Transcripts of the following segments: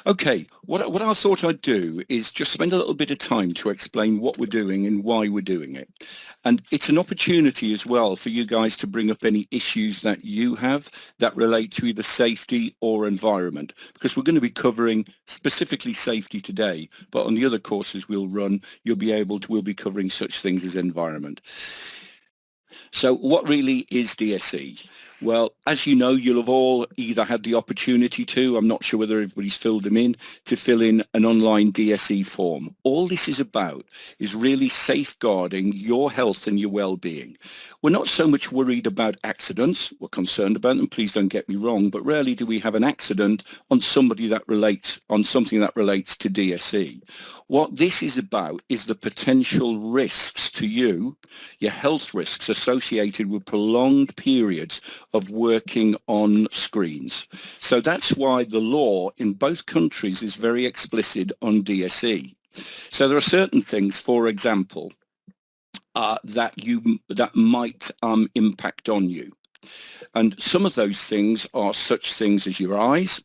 Okay, what I thought I'd do is just spend a little bit of time to explain what we're doing and why we're doing it. And it's an opportunity as well for you guys to bring up any issues that you have that relate to either safety or environment, because we're going to be covering specifically safety today, but on the other courses we'll run, we'll be covering such things as environment. So what really is DSE? Well, as you know, you'll have all either had the opportunity to, I'm not sure whether everybody's filled them in, to fill in an online DSE form. All this is about is really safeguarding your health and your well-being. We're not so much worried about accidents. We're concerned about them, please don't get me wrong, but rarely do we have an accident on something that relates to DSE. What this is about is the potential risks to you, your health risks associated with prolonged periods of working on screens. So that's why the law in both countries is very explicit on DSE. So there are certain things, for example, that might impact on you. And some of those things are such things as your eyes,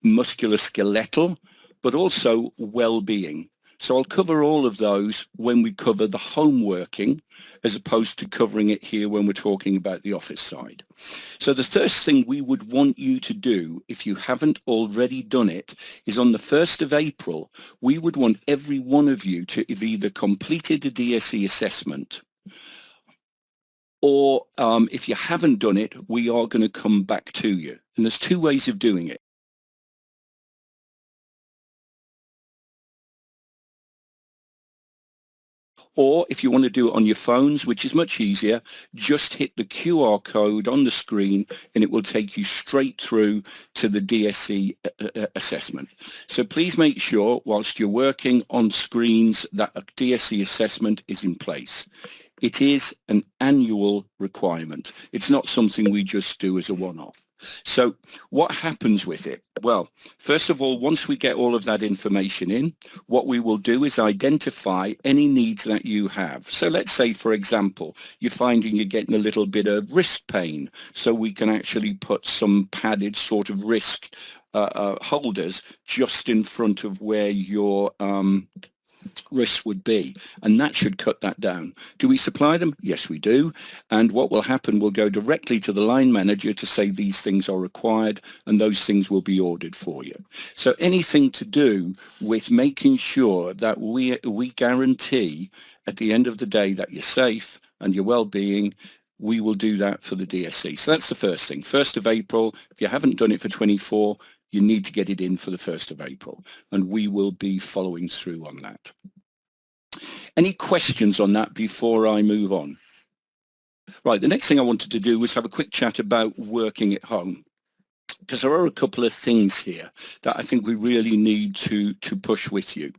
musculoskeletal, but also well-being. So I'll cover all of those when we cover the home working, as opposed to covering it here when we're talking about the office side. So the first thing we would want you to do, if you haven't already done it, is on the 1st of April, we would want every one of you to have either completed a DSE assessment, or if you haven't done it, we are going to come back to you. And there's two ways of doing it. Or if you want to do it on your phones, which is much easier, just hit the QR code on the screen and it will take you straight through to the DSE assessment. So please make sure whilst you're working on screens that a DSE assessment is in place. It is an annual requirement. It's not something we just do as a one-off. So what happens with it? Well, first of all, once we get all of that information in, what we will do is identify any needs that you have. So let's say, for example, you're finding you're getting a little bit of wrist pain. So we can actually put some padded sort of wrist holders just in front of where your wrists would be, and that should cut that down. Do we supply them? Yes, we do. And what will happen, we'll go directly to the line manager to say these things are required, and those things will be ordered for you. So anything to do with making sure that we guarantee at the end of the day that you're safe and your well-being, we will do that for the DSE. So that's the first thing. 1st of April, if you haven't done it for 24, you need to get it in for the 1st of April, and we will be following through on that. Any questions on that before I move on? Right, the next thing I wanted to do was have a quick chat about working at home, because there are a couple of things here that I think we really need to push with you.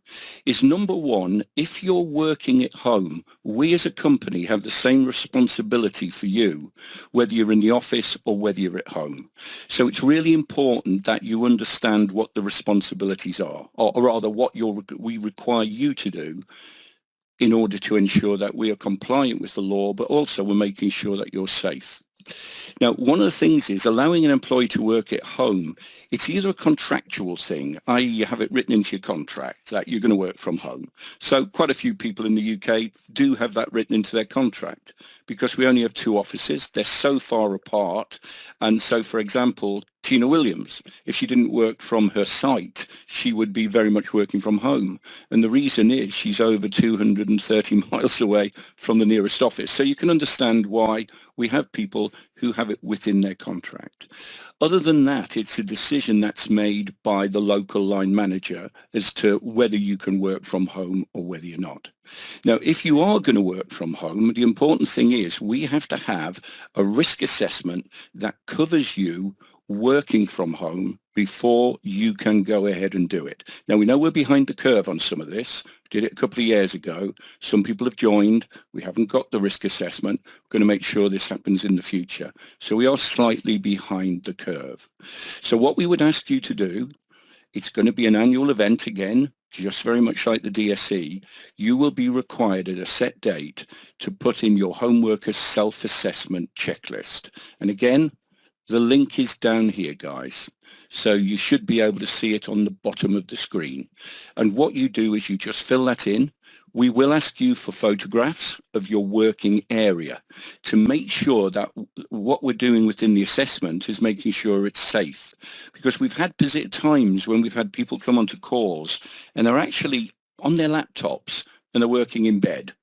Is number one, if you're working at home, we as a company have the same responsibility for you, whether you're in the office or whether you're at home. So it's really important that you understand what the responsibilities are, or rather what we require you to do in order to ensure that we are compliant with the law, but also we're making sure that you're safe. Now, one of the things is allowing an employee to work at home. It's either a contractual thing, i.e. you have it written into your contract that you're going to work from home. So quite a few people in the UK do have that written into their contract, because we only have 2 offices. They're so far apart. And so, for example, Tina Williams, if she didn't work from her site, she would be very much working from home. And the reason is she's over 230 miles away from the nearest office. So you can understand why we have people who have it within their contract. Other than that, it's a decision that's made by the local line manager as to whether you can work from home or whether you're not. Now, if you are going to work from home, the important thing is we have to have a risk assessment that covers you working from home before you can go ahead and do it. Now, we know we're behind the curve on some of this. We did it a couple of years ago. Some people have joined. We haven't got the risk assessment. We're going to make sure this happens in the future. So we are slightly behind the curve. So what we would ask you to do, it's going to be an annual event again, just very much like the DSE. You will be required at a set date to put in your home workers self-assessment checklist. And again, The link is down here, guys. So you should be able to see it on the bottom of the screen. And what you do is you just fill that in. We will ask you for photographs of your working area to make sure that what we're doing within the assessment is making sure it's safe. Because we've had times when we've had people come onto calls and they're actually on their laptops and they're working in bed.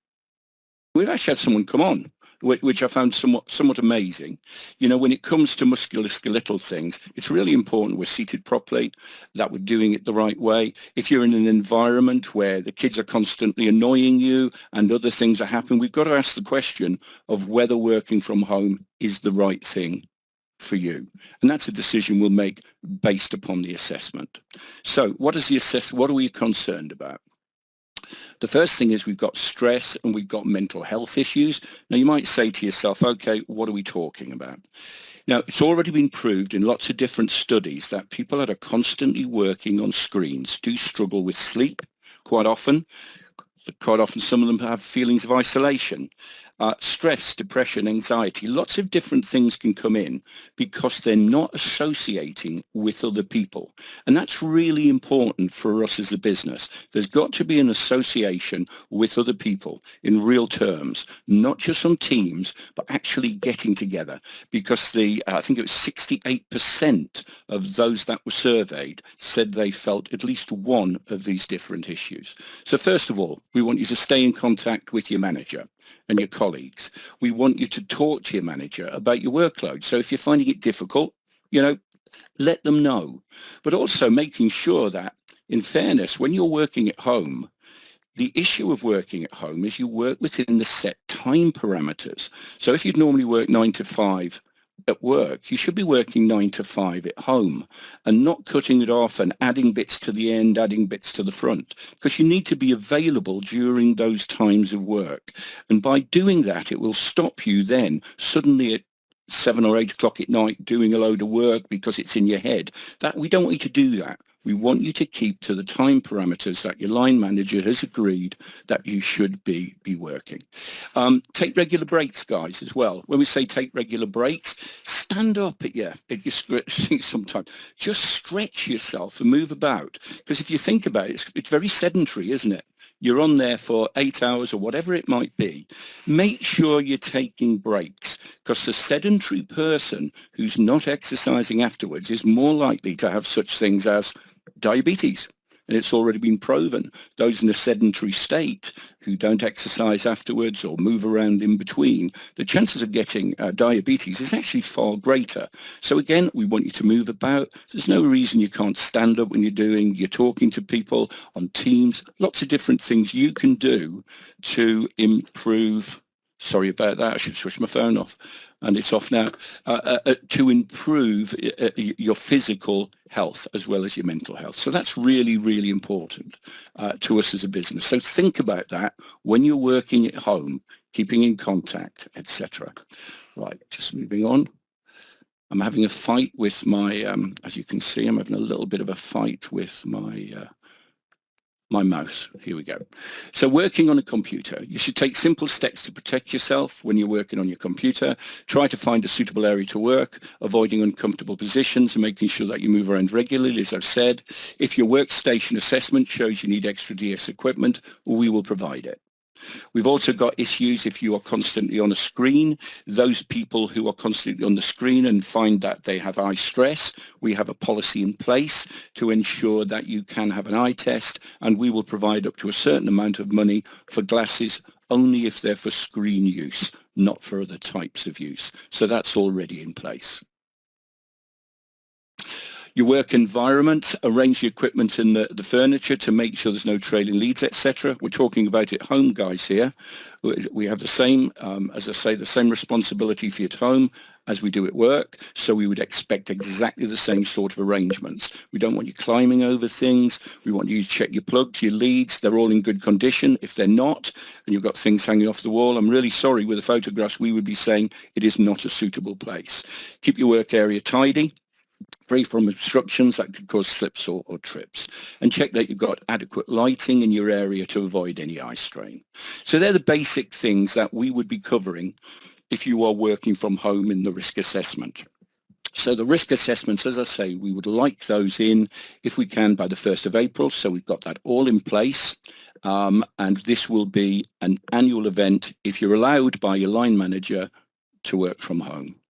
We've actually had someone come on, which I found somewhat amazing. You know, when it comes to musculoskeletal things, it's really important we're seated properly, that we're doing it the right way. If you're in an environment where the kids are constantly annoying you and other things are happening, we've got to ask the question of whether working from home is the right thing for you. And that's a decision we'll make based upon the assessment. So what are we concerned about? The first thing is we've got stress and we've got mental health issues. Now you might say to yourself, okay, what are we talking about? Now, it's already been proved in lots of different studies that people that are constantly working on screens do struggle with sleep quite often. Quite often, some of them have feelings of isolation, stress, depression, anxiety. Lots of different things can come in because they're not associating with other people. And that's really important for us as a business. There's got to be an association with other people in real terms, not just on Teams, but actually getting together. Because I think it was 68% of those that were surveyed said they felt at least one of these different issues. So first of all, we want you to stay in contact with your manager and your colleagues. We want you to talk to your manager about your workload. So if you're finding it difficult, you know, let them know. But also making sure that, in fairness, when you're working at home, the issue of working at home is you work within the set time parameters. So if you'd normally work 9 to 5 at work, you should be working 9 to 5 at home and not cutting it off and adding bits to the end, adding bits to the front, because you need to be available during those times of work. And by doing that, it will stop you then suddenly at 7 or 8 o'clock at night doing a load of work because it's in your head. That we don't want you to do that. We want you to keep to the time parameters that your line manager has agreed that you should be working. Take regular breaks, guys, as well. When we say take regular breaks, stand up at your seat sometimes. Just stretch yourself and move about. Because if you think about it, it's very sedentary, isn't it? You're on there for 8 hours or whatever it might be. Make sure you're taking breaks, because the sedentary person who's not exercising afterwards is more likely to have such things as diabetes. And it's already been proven. Those in a sedentary state who don't exercise afterwards or move around in between, the chances of getting diabetes is actually far greater. So again, we want you to move about. There's no reason you can't stand up when you're talking to people on Teams. Lots of different things you can do to improve. Sorry about that. I should switch my phone off, and it's off now. To improve your physical health as well as your mental health. So that's really, really important to us as a business. So think about that when you're working at home, keeping in contact, etc. Right, just moving on. I'm having a fight with my, as you can see, I'm having a little bit of a fight with my mouse. Here we go. So working on a computer, you should take simple steps to protect yourself when you're working on your computer. Try to find a suitable area to work, avoiding uncomfortable positions and making sure that you move around regularly, as I've said. If your workstation assessment shows you need extra DS equipment, we will provide it. We've also got issues if you are constantly on a screen. Those people who are constantly on the screen and find that they have eye stress, we have a policy in place to ensure that you can have an eye test, and we will provide up to a certain amount of money for glasses only if they're for screen use, not for other types of use. So that's already in place. Your work environment, arrange the equipment and the furniture to make sure there's no trailing leads, etc. We're talking about at home, guys, here. We have the same, as I say, the same responsibility for you at home as we do at work. So we would expect exactly the same sort of arrangements. We don't want you climbing over things. We want you to check your plugs, your leads. They're all in good condition. If they're not, and you've got things hanging off the wall, I'm really sorry, with the photographs, we would be saying it is not a suitable place. Keep your work area tidy, free from obstructions that could cause slips or trips, and check that you've got adequate lighting in your area to avoid any eye strain. So they're the basic things that we would be covering if you are working from home in the risk assessment. So the risk assessments, as I say, we would like those in, if we can, by the 1st of April. So we've got that all in place. And this will be an annual event if you're allowed by your line manager to work from home.